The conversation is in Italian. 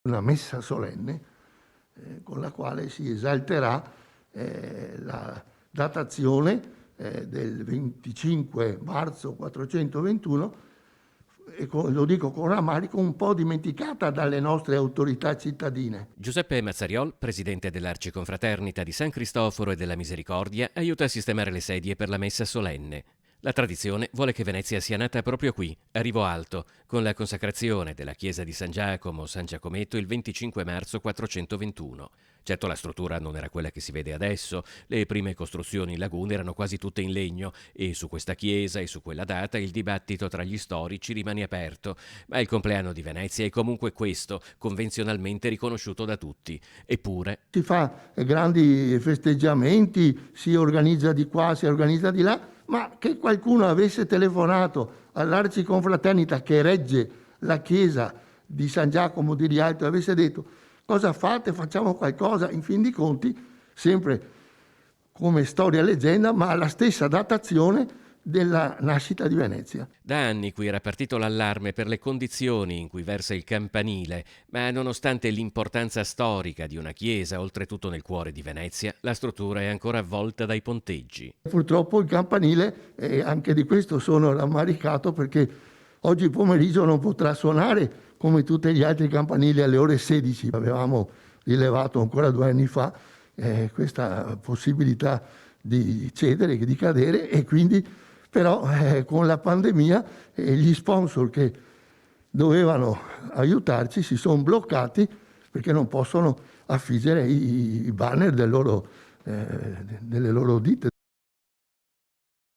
una messa solenne con la quale si esalterà la datazione del 25 marzo 421, e lo dico con rammarico, un po' dimenticata dalle nostre autorità cittadine. Giuseppe Mazzariol, presidente dell'Arciconfraternita di San Cristoforo e della Misericordia, aiuta a sistemare le sedie per la messa solenne. La tradizione vuole che Venezia sia nata proprio qui, a Rivo Alto, con la consacrazione della chiesa di San Giacomo San Giacometto il 25 marzo 421. Certo, la struttura non era quella che si vede adesso, le prime costruzioni in laguna erano quasi tutte in legno e su questa chiesa e su quella data il dibattito tra gli storici rimane aperto, ma il compleanno di Venezia è comunque questo, convenzionalmente riconosciuto da tutti. Eppure Si fa grandi festeggiamenti, si organizza di qua, si organizza di là, ma che qualcuno avesse telefonato all'Arciconfraternita che regge la chiesa di San Giacomo di Rialto e avesse detto: cosa fate? Facciamo qualcosa. In fin dei conti, sempre come storia e leggenda, ma la stessa datazione della nascita di Venezia. da anni qui era partito l'allarme per le condizioni in cui versa il campanile, ma nonostante l'importanza storica di una chiesa, oltretutto nel cuore di Venezia, la struttura è ancora avvolta dai ponteggi. Purtroppo il campanile, anche di questo sono rammaricato, perché oggi pomeriggio non potrà suonare come tutti gli altri campanili alle ore 16. Avevamo rilevato ancora 2 anni fa questa possibilità di cedere, di cadere, e quindi però con la pandemia gli sponsor che dovevano aiutarci si sono bloccati perché non possono affiggere i banner delle loro ditte.